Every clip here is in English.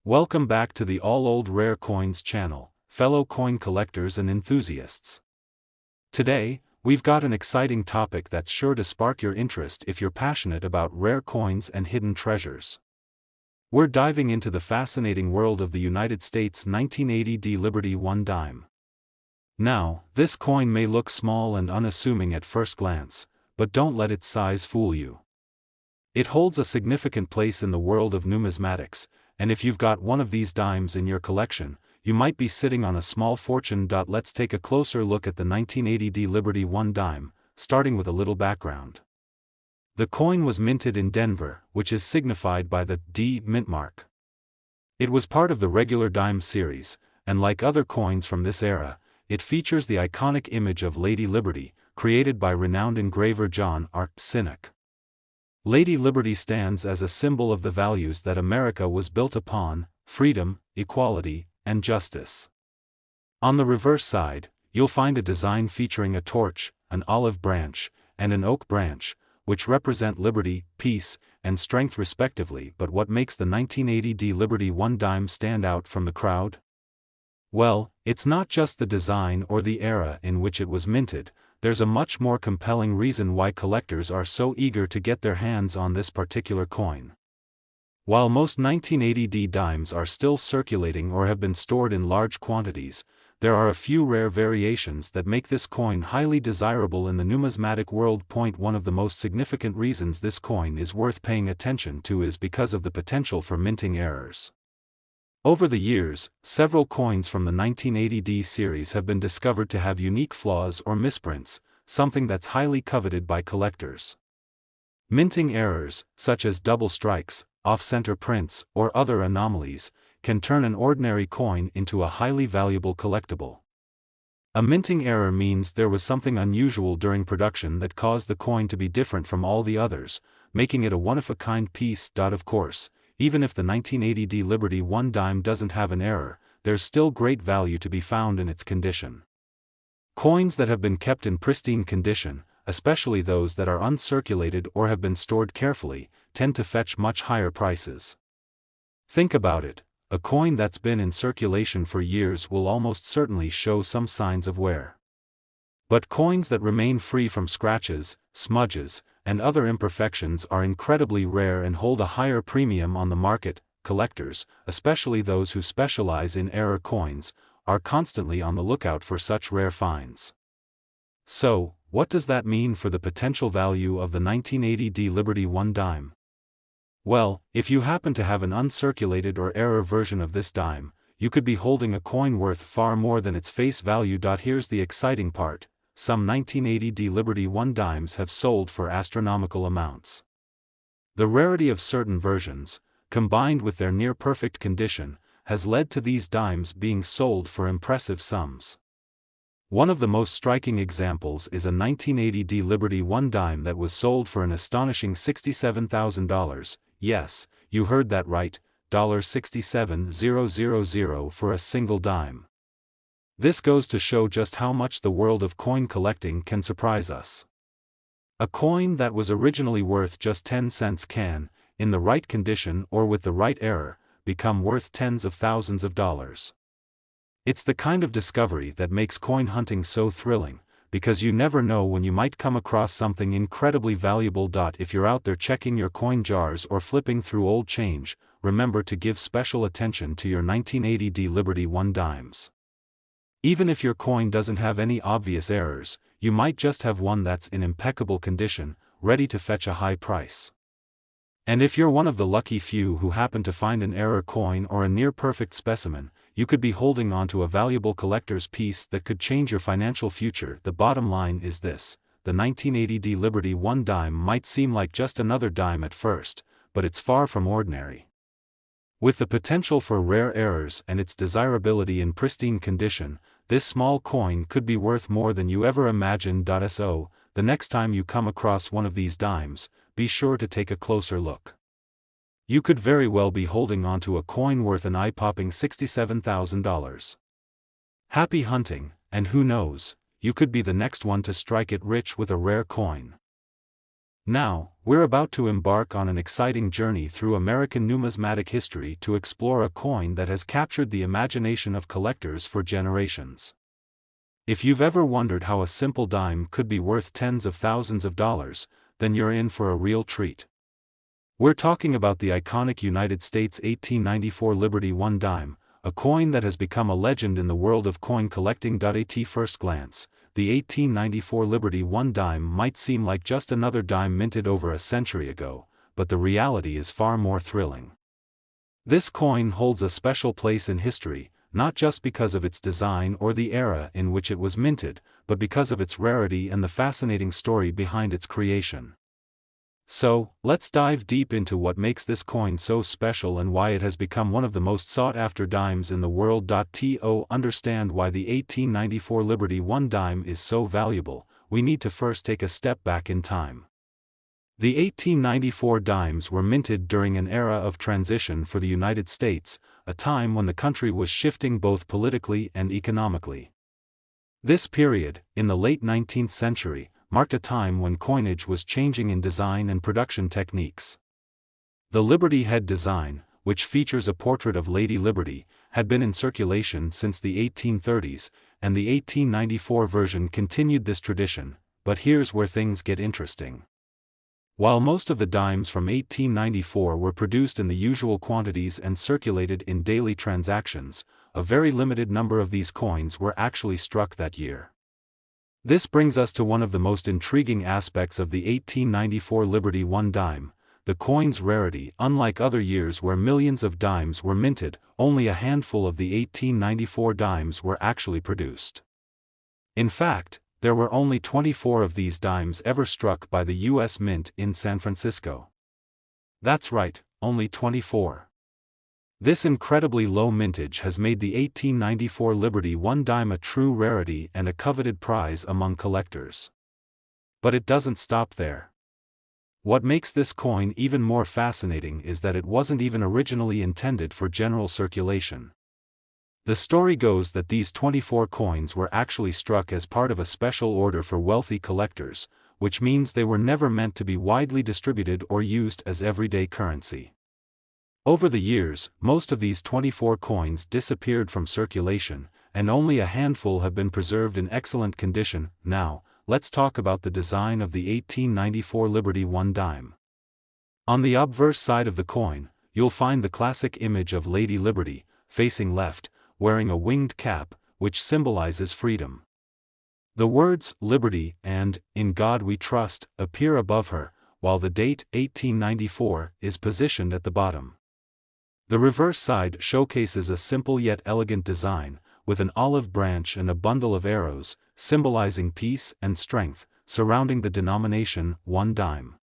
Welcome back to the All Old Rare Coins channel, fellow coin collectors and enthusiasts. Today, we've got an exciting topic that's sure to spark your interest if you're passionate about rare coins and hidden treasures. We're diving into the fascinating world of the United States 1980 D Liberty 1 dime. Now, this coin may look small and unassuming at first glance, but don't let its size fool you. It holds a significant place in the world of numismatics, and if you've got one of these dimes in your collection, you might be sitting on a small fortune. Let's take a closer look at the 1980 D Liberty 1 dime, starting with a little background. The coin was minted in Denver, which is signified by the D mint mark. It was part of the regular dime series, and like other coins from this era, it features the iconic image of Lady Liberty, created by renowned engraver John R. Sinek. Lady Liberty stands as a symbol of the values that America was built upon: freedom, equality, and justice. On the reverse side, you'll find a design featuring a torch, an olive branch, and an oak branch, which represent liberty, peace, and strength respectively. But what makes the 1980 D Liberty 1 dime stand out from the crowd? Well, it's not just the design or the era in which it was minted. There's a much more compelling reason why collectors are so eager to get their hands on this particular coin. While most 1980 D dimes are still circulating or have been stored in large quantities, there are a few rare variations that make this coin highly desirable in the numismatic world. One of the most significant reasons this coin is worth paying attention to is because of the potential for minting errors. Over the years, several coins from the 1980 D series have been discovered to have unique flaws or misprints, something that's highly coveted by collectors. Minting errors, such as double strikes, off-center prints, or other anomalies, can turn an ordinary coin into a highly valuable collectible. A minting error means there was something unusual during production that caused the coin to be different from all the others, making it a one-of-a-kind piece. Of course, even if the 1980 D Liberty 1 dime doesn't have an error, there's still great value to be found in its condition. Coins that have been kept in pristine condition, especially those that are uncirculated or have been stored carefully, tend to fetch much higher prices. Think about it, a coin that's been in circulation for years will almost certainly show some signs of wear. But coins that remain free from scratches, smudges, and other imperfections are incredibly rare and hold a higher premium on the market. Collectors, especially those who specialize in error coins, are constantly on the lookout for such rare finds. So, what does that mean for the potential value of the 1980 D Liberty 1 dime? Well, if you happen to have an uncirculated or error version of this dime, you could be holding a coin worth far more than its face value. Here's the exciting part: some 1980 D Liberty 1 dimes have sold for astronomical amounts. The rarity of certain versions, combined with their near-perfect condition, has led to these dimes being sold for impressive sums. One of the most striking examples is a 1980 D Liberty 1 dime that was sold for an astonishing $67,000, yes, you heard that right, $67,000 for a single dime. This goes to show just how much the world of coin collecting can surprise us. A coin that was originally worth just 10 cents can, in the right condition or with the right error, become worth tens of thousands of dollars. It's the kind of discovery that makes coin hunting so thrilling, because you never know when you might come across something incredibly valuable. If you're out there checking your coin jars or flipping through old change, remember to give special attention to your 1980 D Liberty 1 dimes. Even if your coin doesn't have any obvious errors, you might just have one that's in impeccable condition, ready to fetch a high price. And if you're one of the lucky few who happen to find an error coin or a near-perfect specimen, you could be holding onto a valuable collector's piece that could change your financial future. The bottom line is this: the 1980 D Liberty 1 dime might seem like just another dime at first, but it's far from ordinary. With the potential for rare errors and its desirability in pristine condition, this small coin could be worth more than you ever imagined. So, the next time you come across one of these dimes, be sure to take a closer look. You could very well be holding onto a coin worth an eye-popping $67,000. Happy hunting, and who knows, you could be the next one to strike it rich with a rare coin. Now, we're about to embark on an exciting journey through American numismatic history to explore a coin that has captured the imagination of collectors for generations. If you've ever wondered how a simple dime could be worth tens of thousands of dollars, then you're in for a real treat. We're talking about the iconic United States 1894 Liberty One dime, a coin that has become a legend in the world of coin collecting. At first glance, the 1894 Liberty One dime might seem like just another dime minted over a century ago, but the reality is far more thrilling. This coin holds a special place in history, not just because of its design or the era in which it was minted, but because of its rarity and the fascinating story behind its creation. So, let's dive deep into what makes this coin so special and why it has become one of the most sought-after dimes in the world. To understand why the 1894 Liberty One dime is so valuable, we need to first take a step back in time. The 1894 dimes were minted during an era of transition for the United States, a time when the country was shifting both politically and economically. This period, in the late 19th century, marked a time when coinage was changing in design and production techniques. The Liberty head design, which features a portrait of Lady Liberty, had been in circulation since the 1830s, and the 1894 version continued this tradition, but here's where things get interesting. While most of the dimes from 1894 were produced in the usual quantities and circulated in daily transactions, a very limited number of these coins were actually struck that year. This brings us to one of the most intriguing aspects of the 1894 Liberty One dime, the coin's rarity. Unlike other years where millions of dimes were minted, only a handful of the 1894 dimes were actually produced. In fact, there were only 24 of these dimes ever struck by the U.S. Mint in San Francisco. That's right, only 24. This incredibly low mintage has made the 1894 Liberty One dime a true rarity and a coveted prize among collectors. But it doesn't stop there. What makes this coin even more fascinating is that it wasn't even originally intended for general circulation. The story goes that these 24 coins were actually struck as part of a special order for wealthy collectors, which means they were never meant to be widely distributed or used as everyday currency. Over the years, most of these 24 coins disappeared from circulation, and only a handful have been preserved in excellent condition. Now, let's talk about the design of the 1894 Liberty One dime. On the obverse side of the coin, you'll find the classic image of Lady Liberty, facing left, wearing a winged cap, which symbolizes freedom. The words "Liberty" and "In God We Trust" appear above her, while the date 1894 is positioned at the bottom. The reverse side showcases a simple yet elegant design, with an olive branch and a bundle of arrows, symbolizing peace and strength, surrounding the denomination one dime.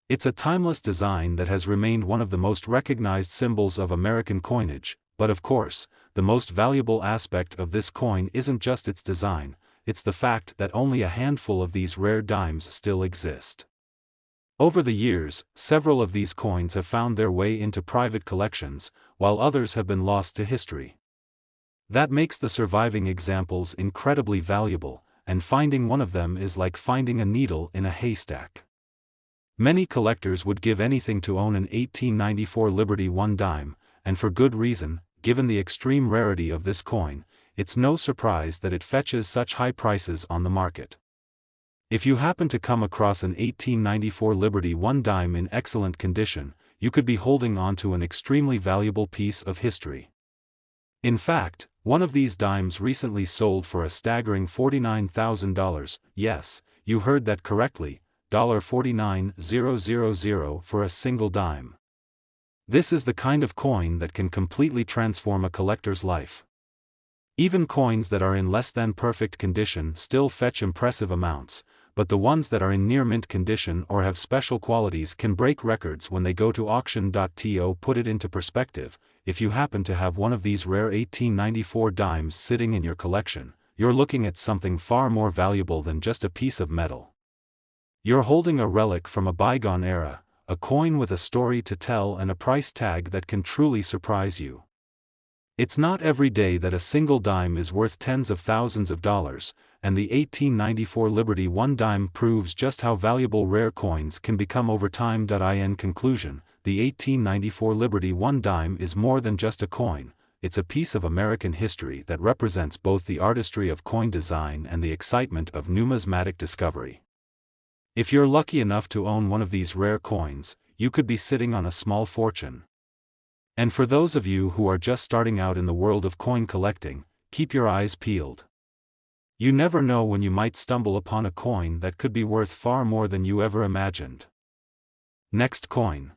It's a timeless design that has remained one of the most recognized symbols of American coinage, but of course, the most valuable aspect of this coin isn't just its design, it's the fact that only a handful of these rare dimes still exist. Over the years, several of these coins have found their way into private collections, while others have been lost to history. That makes the surviving examples incredibly valuable, and finding one of them is like finding a needle in a haystack. Many collectors would give anything to own an 1894 Liberty One dime, and for good reason. Given the extreme rarity of this coin, it's no surprise that it fetches such high prices on the market. If you happen to come across an 1894 Liberty One dime in excellent condition, you could be holding on to an extremely valuable piece of history. In fact, one of these dimes recently sold for a staggering $49,000, yes, you heard that correctly, $49,000 for a single dime. This is the kind of coin that can completely transform a collector's life. Even coins that are in less than perfect condition still fetch impressive amounts, but the ones that are in near mint condition or have special qualities can break records when they go to auction. To put it into perspective, if you happen to have one of these rare 1894 dimes sitting in your collection, you're looking at something far more valuable than just a piece of metal. You're holding a relic from a bygone era, a coin with a story to tell and a price tag that can truly surprise you. It's not every day that a single dime is worth tens of thousands of dollars, and the 1894 Liberty One dime proves just how valuable rare coins can become over time. In conclusion, the 1894 Liberty One dime is more than just a coin, it's a piece of American history that represents both the artistry of coin design and the excitement of numismatic discovery. If you're lucky enough to own one of these rare coins, you could be sitting on a small fortune. And for those of you who are just starting out in the world of coin collecting, keep your eyes peeled. You never know when you might stumble upon a coin that could be worth far more than you ever imagined. Next coin.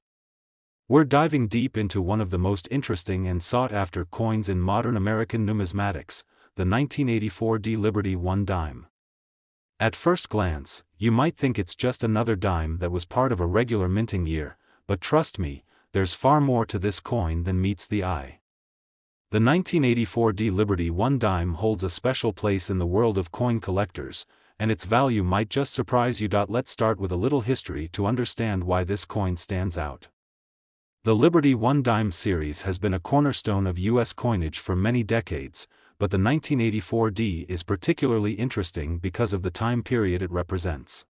We're diving deep into one of the most interesting and sought-after coins in modern American numismatics, the 1984 Liberty One dime. At first glance, you might think it's just another dime that was part of a regular minting year, but trust me, there's far more to this coin than meets the eye. The 1984 Liberty One dime holds a special place in the world of coin collectors, and its value might just surprise you. Let's start with a little history to understand why this coin stands out. The Liberty One dime series has been a cornerstone of U.S. coinage for many decades, but the 1984 D is particularly interesting because of the time period it represents.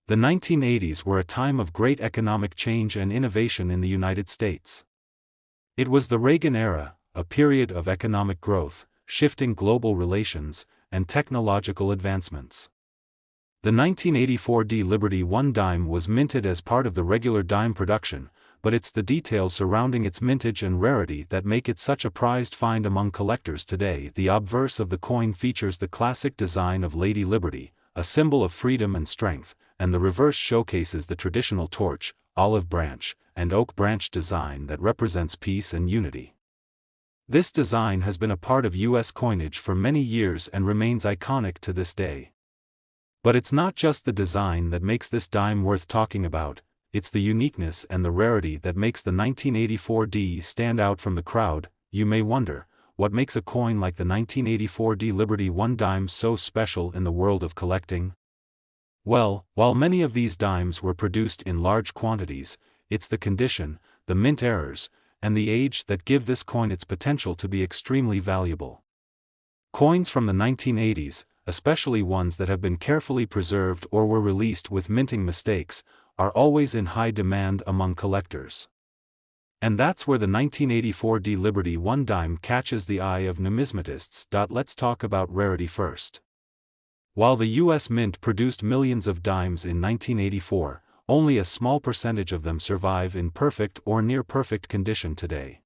The 1980s were a time of great economic change and innovation in the United States. It was the Reagan era, a period of economic growth, shifting global relations, and technological advancements. The 1984 Liberty One dime was minted as part of the regular dime production, but it's the details surrounding its mintage and rarity that make it such a prized find among collectors today. The obverse of the coin features the classic design of Lady Liberty, a symbol of freedom and strength, and the reverse showcases the traditional torch, olive branch, and oak branch design that represents peace and unity. This design has been a part of U.S. coinage for many years and remains iconic to this day. But it's not just the design that makes this dime worth talking about, it's the uniqueness and the rarity that makes the 1984 D stand out from the crowd. You may wonder, what makes a coin like the 1984 Liberty One dime so special in the world of collecting? Well, while many of these dimes were produced in large quantities, it's the condition, the mint errors, and the age that give this coin its potential to be extremely valuable. Coins from the 1980s, especially ones that have been carefully preserved or were released with minting mistakes, are always in high demand among collectors. And that's where the 1984 Liberty One dime catches the eye of numismatists. Let's talk about rarity first. While the U.S. Mint produced millions of dimes in 1984, only a small percentage of them survive in perfect or near-perfect condition today.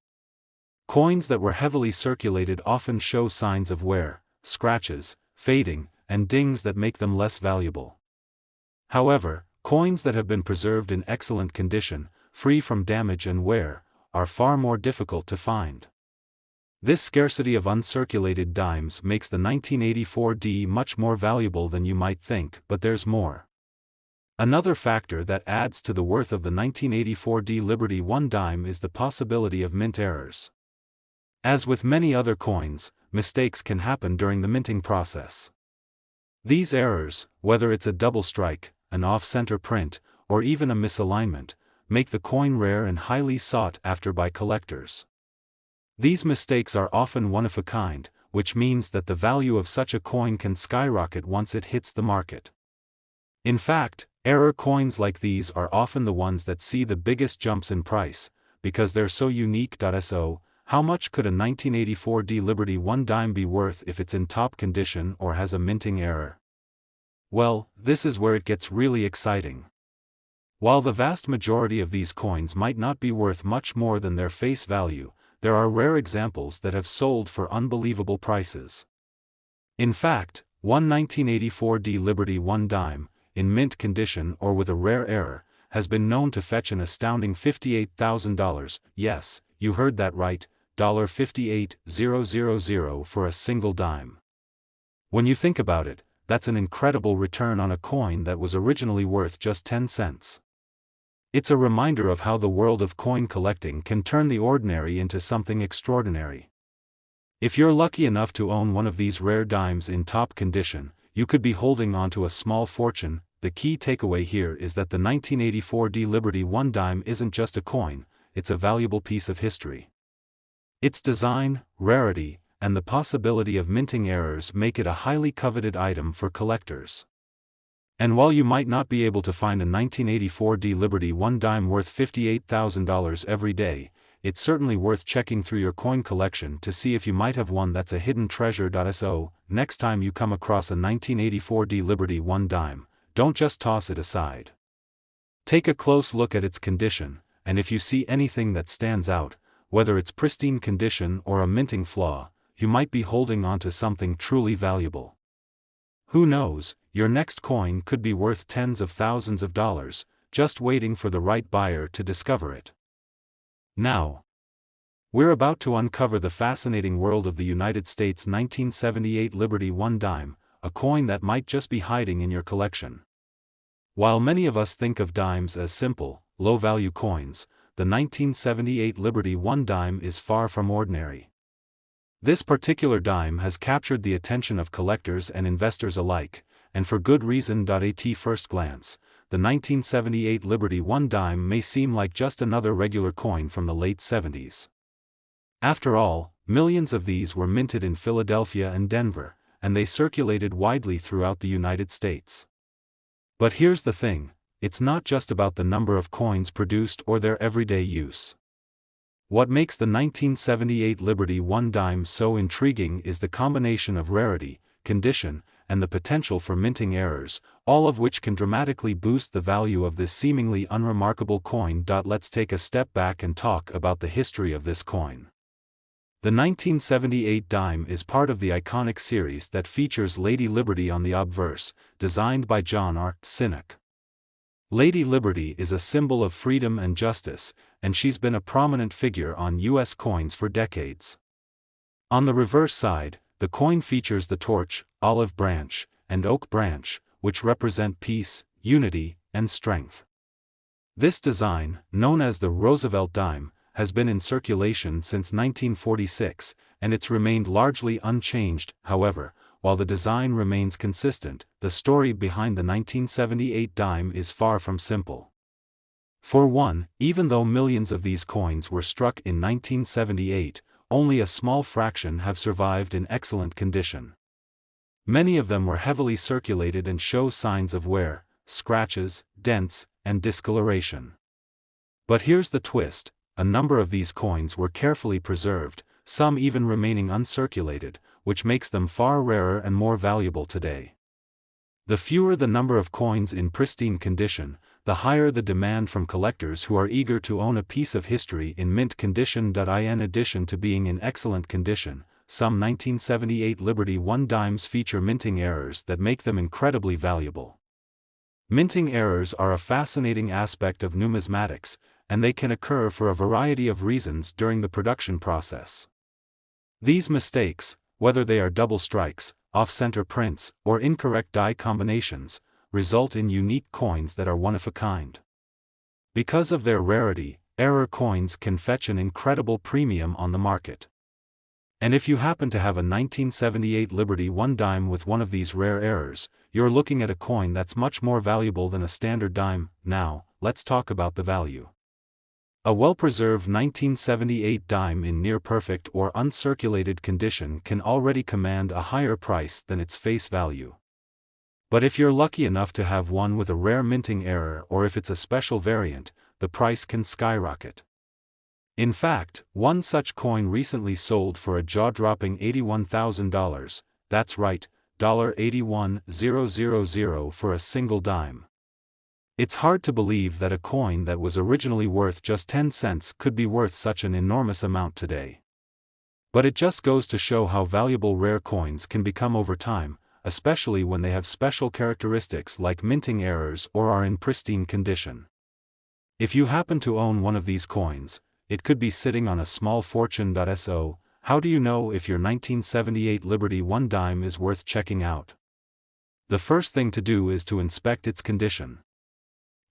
Coins that were heavily circulated often show signs of wear, scratches, fading, and dings that make them less valuable. However, coins that have been preserved in excellent condition, free from damage and wear, are far more difficult to find. This scarcity of uncirculated dimes makes the 1984 D much more valuable than you might think, but there's more. Another factor that adds to the worth of the 1984 Liberty One dime is the possibility of mint errors. As with many other coins, mistakes can happen during the minting process. These errors, whether it's a double strike, an off-center print, or even a misalignment, make the coin rare and highly sought after by collectors. These mistakes are often one of a kind, which means that the value of such a coin can skyrocket once it hits the market. In fact, error coins like these are often the ones that see the biggest jumps in price, because they're so unique. So, how much could a 1984 Liberty One dime be worth if it's in top condition or has a minting error? Well, this is where it gets really exciting. While the vast majority of these coins might not be worth much more than their face value, there are rare examples that have sold for unbelievable prices. In fact, one 1984 Liberty One dime, in mint condition or with a rare error, has been known to fetch an astounding $58,000, yes, you heard that right, $58,000 for a single dime. When you think about it, that's an incredible return on a coin that was originally worth just 10 cents. It's a reminder of how the world of coin collecting can turn the ordinary into something extraordinary. If you're lucky enough to own one of these rare dimes in top condition, you could be holding onto a small fortune. The key takeaway here is that the 1984 Liberty One dime isn't just a coin, it's a valuable piece of history. Its design, rarity, and the possibility of minting errors make it a highly coveted item for collectors. And while you might not be able to find a 1984 D Liberty 1 dime worth $58,000 every day, it's certainly worth checking through your coin collection to see if you might have one that's a hidden treasure. So, next time you come across a 1984 D Liberty 1 dime, don't just toss it aside. Take a close look at its condition, and if you see anything that stands out, whether it's pristine condition or a minting flaw, you might be holding onto something truly valuable. Who knows, your next coin could be worth tens of thousands of dollars, just waiting for the right buyer to discover it. Now, we're about to uncover the fascinating world of the United States 1978 Liberty 1 dime, a coin that might just be hiding in your collection. While many of us think of dimes as simple, low-value coins, the 1978 Liberty 1 dime is far from ordinary. This particular dime has captured the attention of collectors and investors alike, and for good reason. At first glance, the 1978 Liberty 1 dime may seem like just another regular coin from the late 70s. After all, millions of these were minted in Philadelphia and Denver, and they circulated widely throughout the United States. But here's the thing, it's not just about the number of coins produced or their everyday use. What makes the 1978 Liberty 1 dime so intriguing is the combination of rarity, condition, and the potential for minting errors, all of which can dramatically boost the value of this seemingly unremarkable coin. Let's take a step back and talk about the history of this coin. The 1978 dime is part of the iconic series that features Lady Liberty on the obverse, designed by John R. Sinek. Lady Liberty is a symbol of freedom and justice, and she's been a prominent figure on U.S. coins for decades. On the reverse side, the coin features the torch, olive branch, and oak branch, which represent peace, unity, and strength. This design, known as the Roosevelt dime, has been in circulation since 1946, and it's remained largely unchanged. However, while the design remains consistent, the story behind the 1978 dime is far from simple. For one, even though millions of these coins were struck in 1978, only a small fraction have survived in excellent condition. Many of them were heavily circulated and show signs of wear, scratches, dents, and discoloration. But here's the twist, a number of these coins were carefully preserved, some even remaining uncirculated, which makes them far rarer and more valuable today. The fewer the number of coins in pristine condition, the higher the demand from collectors who are eager to own a piece of history in mint condition. In addition to being in excellent condition, some 1978 Liberty 1 dimes feature minting errors that make them incredibly valuable. Minting errors are a fascinating aspect of numismatics, and they can occur for a variety of reasons during the production process. These mistakes, whether they are double strikes, off-center prints, or incorrect die combinations, result in unique coins that are one of a kind. Because of their rarity, error coins can fetch an incredible premium on the market. And if you happen to have a 1978 Liberty 1 dime with one of these rare errors, you're looking at a coin that's much more valuable than a standard dime. Now, let's talk about the value. A well-preserved 1978 dime in near-perfect or uncirculated condition can already command a higher price than its face value. But if you're lucky enough to have one with a rare minting error, or if it's a special variant, the price can skyrocket. In fact, one such coin recently sold for a jaw-dropping $81,000, that's right, $81,000 for a single dime. It's hard to believe that a coin that was originally worth just 10 cents could be worth such an enormous amount today. But it just goes to show how valuable rare coins can become over time, especially when they have special characteristics like minting errors or are in pristine condition. If you happen to own one of these coins, it could be sitting on a small fortune. So, how do you know if your 1978 Liberty 1 dime is worth checking out? The first thing to do is to inspect its condition.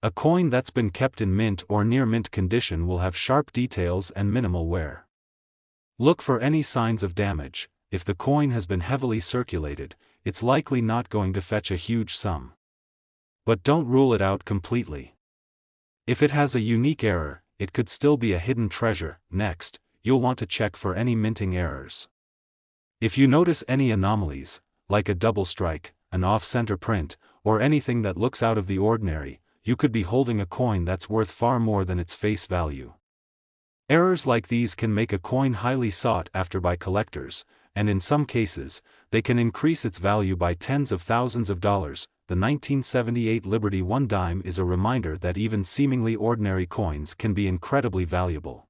A coin that's been kept in mint or near mint condition will have sharp details and minimal wear. Look for any signs of damage. If the coin has been heavily circulated, it's likely not going to fetch a huge sum. But don't rule it out completely. If it has a unique error, it could still be a hidden treasure. Next, you'll want to check for any minting errors. If you notice any anomalies, like a double strike, an off-center print, or anything that looks out of the ordinary, you could be holding a coin that's worth far more than its face value. Errors like these can make a coin highly sought after by collectors, and in some cases, they can increase its value by tens of thousands of dollars. The 1978 Liberty 1 dime is a reminder that even seemingly ordinary coins can be incredibly valuable.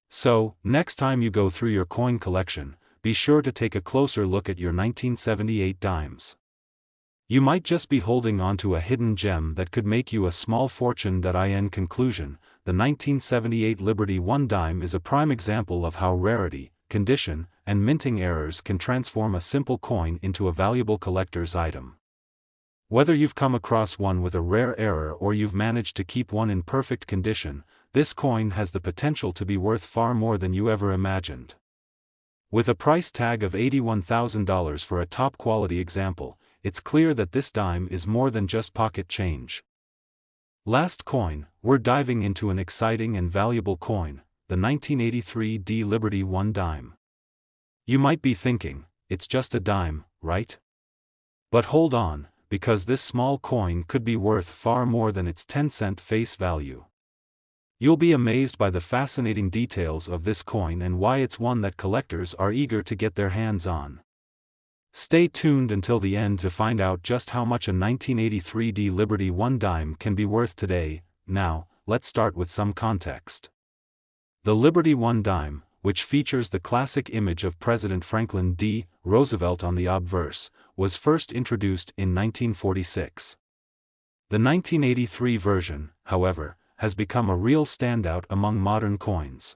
So, next time you go through your coin collection, be sure to take a closer look at your 1978 dimes. You might just be holding onto a hidden gem that could make you a small fortune. In conclusion, the 1978 Liberty 1 dime is a prime example of how rarity, condition, and minting errors can transform a simple coin into a valuable collector's item. Whether you've come across one with a rare error or you've managed to keep one in perfect condition, this coin has the potential to be worth far more than you ever imagined. With a price tag of $81,000 for a top-quality example, it's clear that this dime is more than just pocket change. Last coin, we're diving into an exciting and valuable coin, the 1983 D Liberty 1 dime. You might be thinking, it's just a dime, right? But hold on, because this small coin could be worth far more than its 10-cent face value. You'll be amazed by the fascinating details of this coin and why it's one that collectors are eager to get their hands on. Stay tuned until the end to find out just how much a 1983 D Liberty 1 dime can be worth today. Now, let's start with some context. The Liberty 1 dime, which features the classic image of President Franklin D. Roosevelt on the obverse, was first introduced in 1946. The 1983 version, however, has become a real standout among modern coins.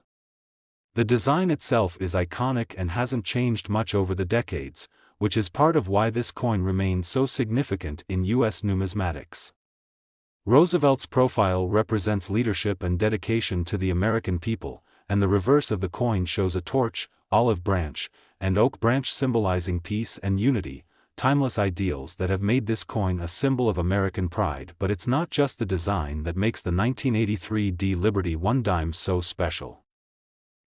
The design itself is iconic and hasn't changed much over the decades, which is part of why this coin remains so significant in U.S. numismatics. Roosevelt's profile represents leadership and dedication to the American people, and the reverse of the coin shows a torch, olive branch, and oak branch symbolizing peace and unity, timeless ideals that have made this coin a symbol of American pride. But it's not just the design that makes the 1983 D Liberty 1 dime so special.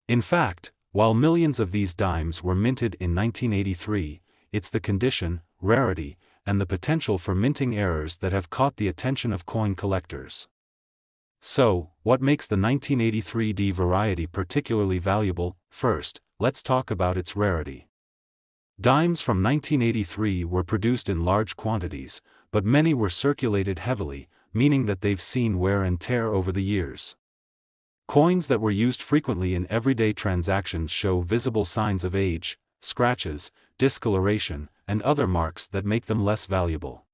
In fact, while millions of these dimes were minted in 1983, it's the condition, rarity, and the potential for minting errors that have caught the attention of coin collectors. So, what makes the 1983 D variety particularly valuable? First, let's talk about its rarity. Dimes from 1983 were produced in large quantities, but many were circulated heavily, meaning that they've seen wear and tear over the years. Coins that were used frequently in everyday transactions show visible signs of age, scratches, discoloration, and other marks that make them less valuable.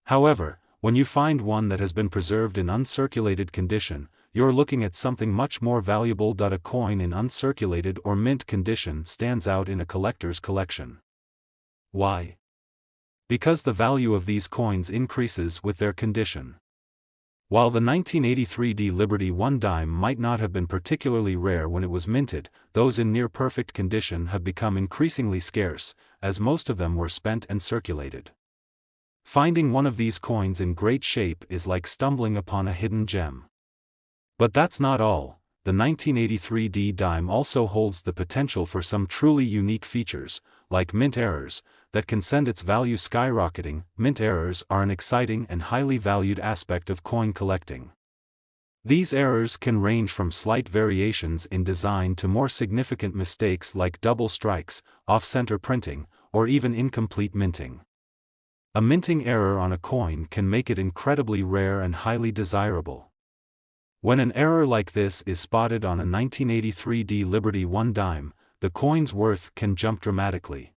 However, when you find one that has been preserved in uncirculated condition, you're looking at something much more valuable. A coin in uncirculated or mint condition stands out in a collector's collection. Why? Because the value of these coins increases with their condition. While the 1983 D Liberty 1 dime might not have been particularly rare when it was minted, those in near-perfect condition have become increasingly scarce, as most of them were spent and circulated. Finding one of these coins in great shape is like stumbling upon a hidden gem. But that's not all. The 1983 D dime also holds the potential for some truly unique features, like mint errors, that can send its value skyrocketing. Mint errors are an exciting and highly valued aspect of coin collecting. These errors can range from slight variations in design to more significant mistakes like double strikes, off-center printing, or even incomplete minting. A minting error on a coin can make it incredibly rare and highly desirable. When an error like this is spotted on a 1983 D Liberty 1 dime, the coin's worth can jump dramatically.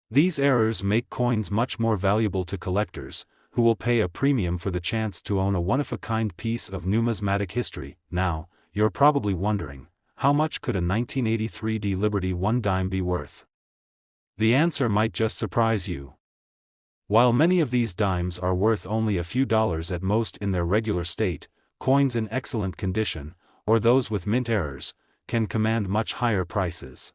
These errors make coins much more valuable to collectors, who will pay a premium for the chance to own a one-of-a-kind piece of numismatic history. Now, you're probably wondering, how much could a 1983 D Liberty 1 dime be worth? The answer might just surprise you. While many of these dimes are worth only a few dollars at most in their regular state, coins in excellent condition, or those with mint errors, can command much higher prices.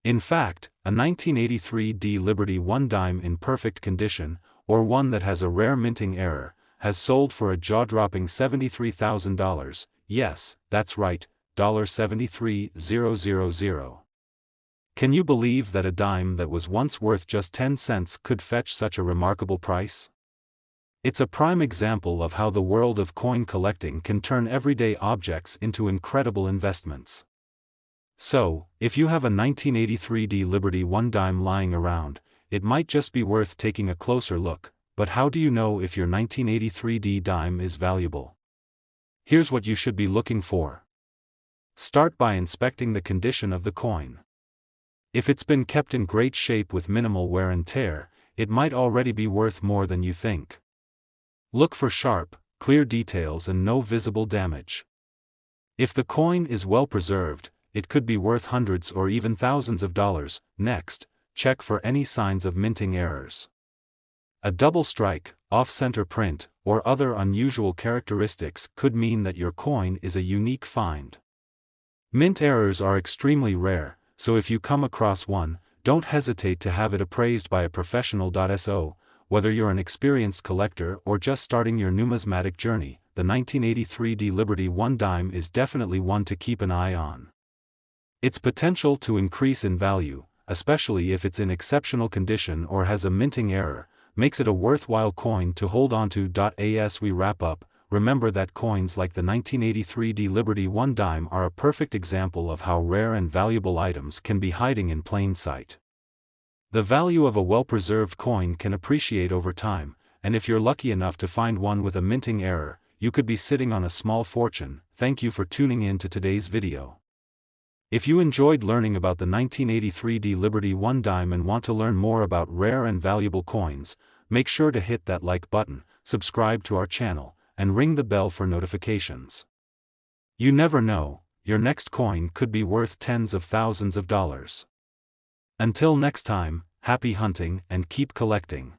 In fact, a 1983 D Liberty 1 dime in perfect condition, or one that has a rare minting error, has sold for a jaw-dropping $73,000. Yes, that's right, $73000. Can you believe that a dime that was once worth just 10 cents could fetch such a remarkable price? It's a prime example of how the world of coin collecting can turn everyday objects into incredible investments. So, if you have a 1983 D Liberty 1 dime lying around, it might just be worth taking a closer look, but how do you know if your 1983 D dime is valuable? Here's what you should be looking for. Start by inspecting the condition of the coin. If it's been kept in great shape with minimal wear and tear, it might already be worth more than you think. Look for sharp, clear details and no visible damage. If the coin is well preserved, it could be worth hundreds or even thousands of dollars. Next, check for any signs of minting errors. A double strike, off-center print, or other unusual characteristics could mean that your coin is a unique find. Mint errors are extremely rare, so if you come across one, don't hesitate to have it appraised by a professional. So, whether you're an experienced collector or just starting your numismatic journey, the 1983 D Liberty 1 dime is definitely one to keep an eye on. Its potential to increase in value, especially if it's in exceptional condition or has a minting error, makes it a worthwhile coin to hold onto. As we wrap up, remember that coins like the 1983 D Liberty 1 dime are a perfect example of how rare and valuable items can be hiding in plain sight. The value of a well-preserved coin can appreciate over time, and if you're lucky enough to find one with a minting error, you could be sitting on a small fortune. Thank you for tuning in to today's video. If you enjoyed learning about the 1983 D Liberty 1 dime and want to learn more about rare and valuable coins, make sure to hit that like button, subscribe to our channel, and ring the bell for notifications. You never know, your next coin could be worth tens of thousands of dollars. Until next time, happy hunting and keep collecting.